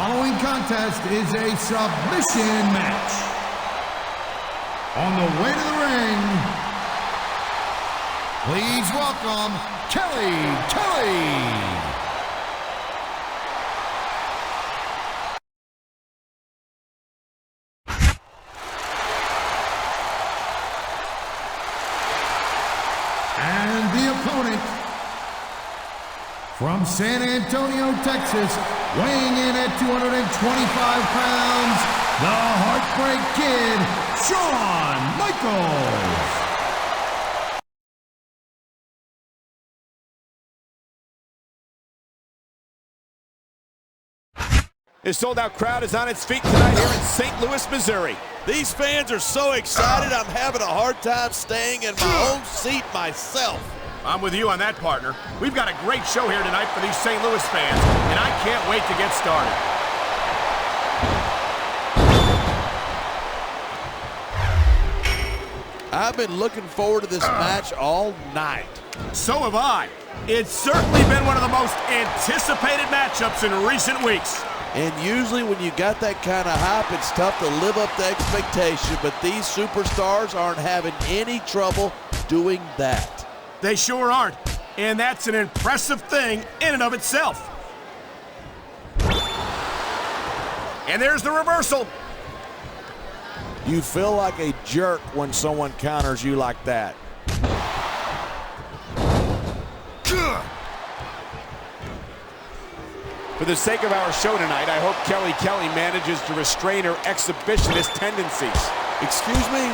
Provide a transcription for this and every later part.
following contest is a submission match. On the way to the ring, please welcome Kelly. And the opponent, from San Antonio, Texas, weighing in at 225 pounds, the Heartbreak Kid, Shawn Michaels. His sold-out crowd is on its feet tonight here in St. Louis, Missouri. These fans are so excited, I'm having a hard time staying in my own seat myself. I'm with you on that, partner. We've got a great show here tonight for these St. Louis fans, and I can't wait to get started. I've been looking forward to this match all night. So have I. It's certainly been one of the most anticipated matchups in recent weeks. And usually when you got that kind of hype, it's tough to live up to expectation, but these superstars aren't having any trouble doing that. They sure aren't, and that's an impressive thing in and of itself. And there's the reversal. You feel like a jerk when someone counters you like that. For the sake of our show tonight, I hope Kelly manages to restrain her exhibitionist tendencies. Excuse me?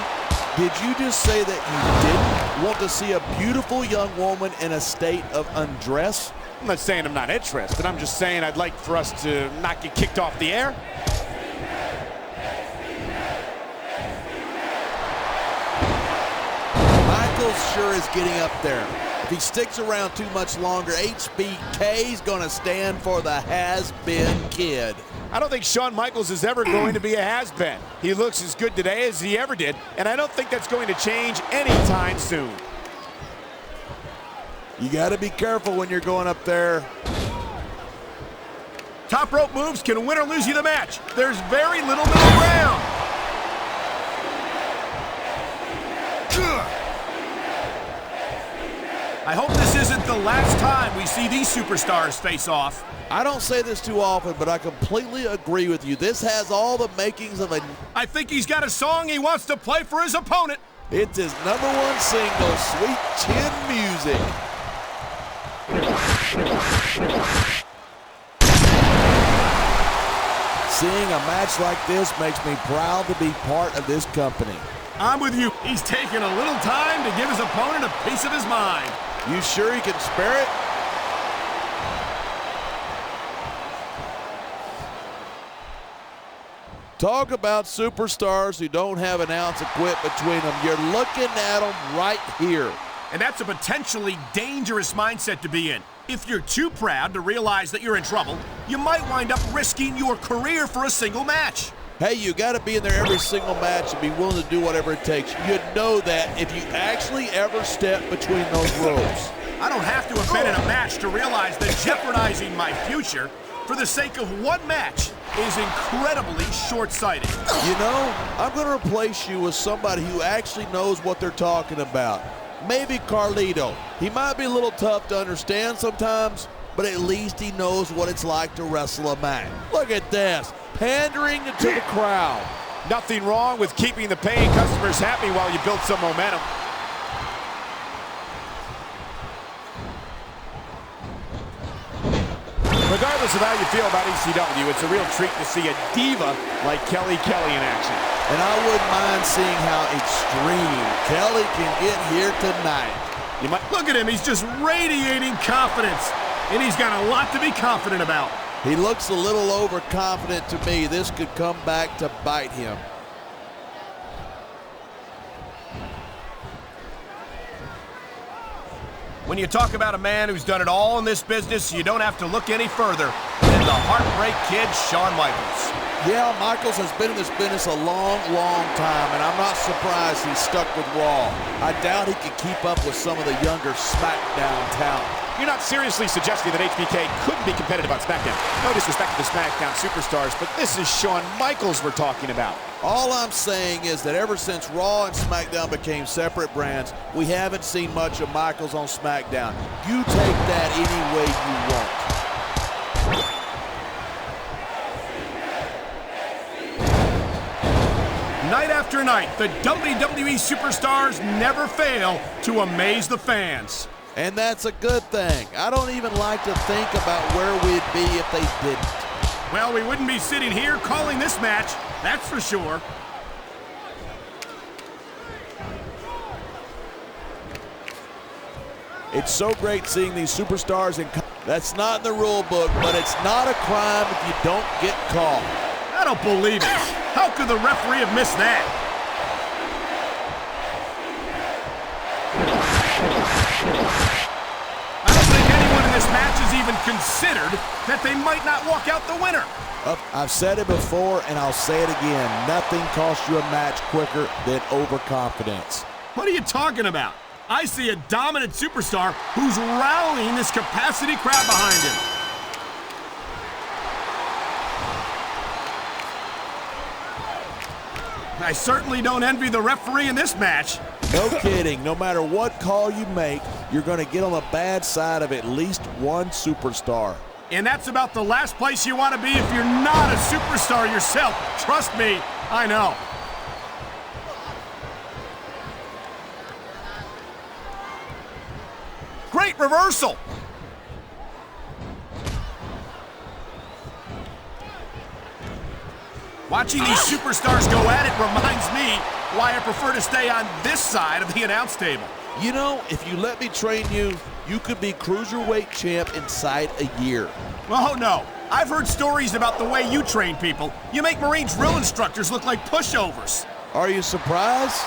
Did you just say that you didn't want to see a beautiful young woman in a state of undress? I'm not saying I'm not interested. I'm just saying I'd like for us to not get kicked off the air. Michaels sure is getting up there. If he sticks around too much longer, HBK's gonna stand for the has-been kid. I don't think Shawn Michaels is ever going to be a has-been. He looks as good today as he ever did, and I don't think that's going to change anytime soon. You gotta be careful when you're going up there. Top rope moves can win or lose you the match. There's very little middle ground. I hope this isn't the last time we see these superstars face off. I don't say this too often, but I completely agree with you. This has all the makings of a... I think he's got a song he wants to play for his opponent. It's his #1 single, Sweet Chin Music. Seeing a match like this makes me proud to be part of this company. I'm with you. He's taking a little time to give his opponent a piece of his mind. You sure he can spare it? Talk about superstars who don't have an ounce of quit between them. You're looking at them right here. And that's a potentially dangerous mindset to be in. If you're too proud to realize that you're in trouble, you might wind up risking your career for a single match. Hey, you got to be in there every single match and be willing to do whatever it takes. You know that if you actually ever step between those ropes. I don't have to have been in a match to realize that jeopardizing my future for the sake of one match is incredibly short-sighted. You know, I'm going to replace you with somebody who actually knows what they're talking about. Maybe Carlito. He might be a little tough to understand sometimes, but at least he knows what it's like to wrestle a match. Look at this. Pandering to the crowd. Nothing wrong with keeping the paying customers happy while you build some momentum. Regardless of how you feel about ECW, it's a real treat to see a diva like Kelly in action. And I wouldn't mind seeing how extreme Kelly can get here tonight. You might look at him, he's just radiating confidence. And he's got a lot to be confident about. He looks a little overconfident to me. This could come back to bite him. When you talk about a man who's done it all in this business, you don't have to look any further than the Heartbreak Kid, Shawn Michaels. Yeah, Michaels has been in this business a long, long time, and I'm not surprised he's stuck with Raw. I doubt he can keep up with some of the younger SmackDown talent. You're not seriously suggesting that HBK couldn't be competitive on SmackDown. No disrespect to the SmackDown superstars, but this is Shawn Michaels we're talking about. All I'm saying is that ever since Raw and SmackDown became separate brands, we haven't seen much of Michaels on SmackDown. You take that any way you want. Night after night, the WWE superstars never fail to amaze the fans. And that's a good thing. I don't even like to think about where we'd be if they didn't. Well, we wouldn't be sitting here calling this match, that's for sure. It's so great seeing these superstars in. That's not in the rule book, but it's not a crime if you don't get caught. I don't believe it. How could the referee have missed that? I don't think anyone in this match has even considered that they might not walk out the winner. I've said it before, and I'll say it again. Nothing costs you a match quicker than overconfidence. What are you talking about? I see a dominant superstar who's rallying this capacity crowd behind him. I certainly don't envy the referee in this match. No kidding. No matter what call you make, you're going to get on the bad side of at least one superstar. And that's about the last place you want to be if you're not a superstar yourself. Trust me, I know. Great reversal. Watching these superstars go at it reminds me why I prefer to stay on this side of the announce table. You know, if you let me train you, you could be cruiserweight champ inside a year. Oh, no. I've heard stories about the way you train people. You make Marine drill instructors look like pushovers. Are you surprised?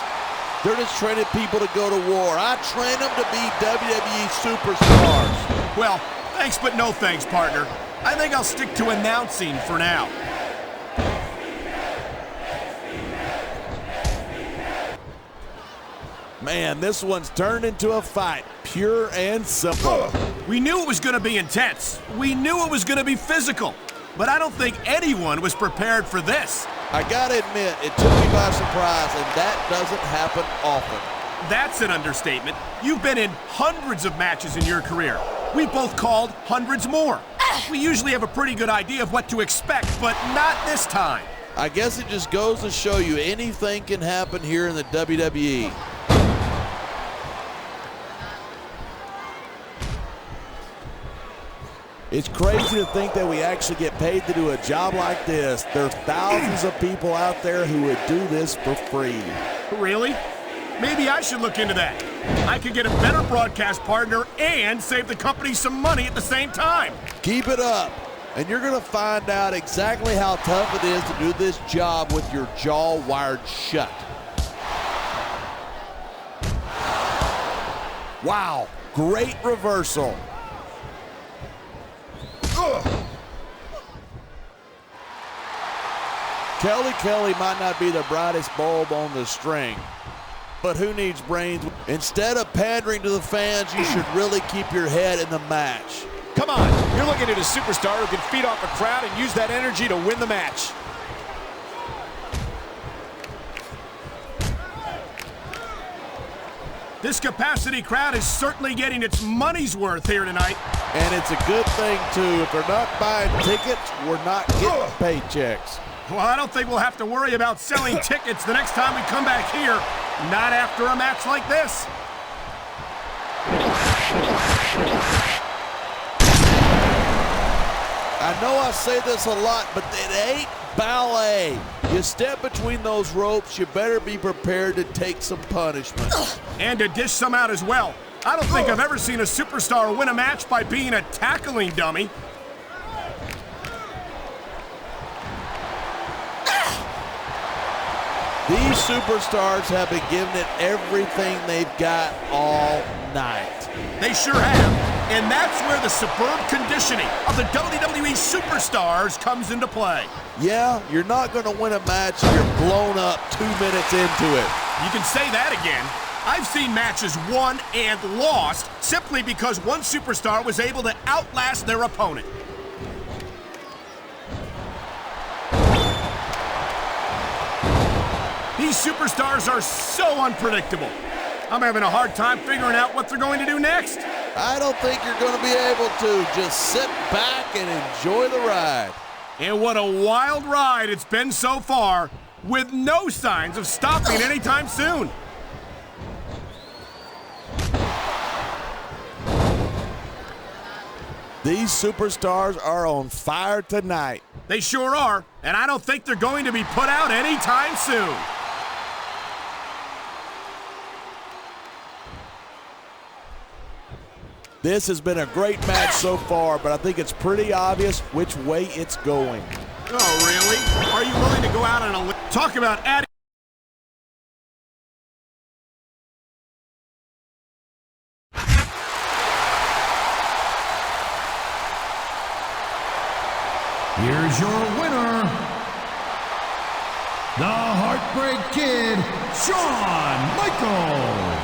They're just training people to go to war. I train them to be WWE superstars. Well, thanks but no thanks, partner. I think I'll stick to announcing for now. Man, this one's turned into a fight, pure and simple. We knew it was going to be intense. We knew it was going to be physical. But I don't think anyone was prepared for this. I gotta admit, it took me by surprise, and that doesn't happen often. That's an understatement. You've been in hundreds of matches in your career. We've both called hundreds more. We usually have a pretty good idea of what to expect, but not this time. I guess it just goes to show you anything can happen here in the WWE. It's crazy to think that we actually get paid to do a job like this. There are thousands of people out there who would do this for free. Really? Maybe I should look into that. I could get a better broadcast partner and save the company some money at the same time. Keep it up, and you're gonna find out exactly how tough it is to do this job with your jaw wired shut. Wow, great reversal. Kelly might not be the brightest bulb on the string, but who needs brains? Instead of pandering to the fans, you should really keep your head in the match. Come on, you're looking at a superstar who can feed off a crowd and use that energy to win the match. This capacity crowd is certainly getting its money's worth here tonight. And it's a good thing, too. If they're not buying tickets, we're not getting paychecks. Well, I don't think we'll have to worry about selling tickets the next time we come back here. Not after a match like this. I know I say this a lot, but it ain't ballet. You step between those ropes, you better be prepared to take some punishment. And to dish some out as well. I don't think I've ever seen a superstar win a match by being a tackling dummy. These superstars have been giving it everything they've got all night. They sure have. And that's where the superb conditioning of the WWE superstars comes into play. Yeah, you're not going to win a match if you're blown up 2 minutes into it. You can say that again. I've seen matches won and lost simply because one superstar was able to outlast their opponent. These superstars are so unpredictable. I'm having a hard time figuring out what they're going to do next. I don't think you're going to be able to. Just sit back and enjoy the ride. And what a wild ride it's been so far, with no signs of stopping anytime soon. These superstars are on fire tonight. They sure are, and I don't think they're going to be put out anytime soon. This has been a great match so far, but I think it's pretty obvious which way it's going. Oh, really? Are you willing to go out on a limb? Talk about adding... Here's your winner, the Heartbreak Kid, Shawn Michaels.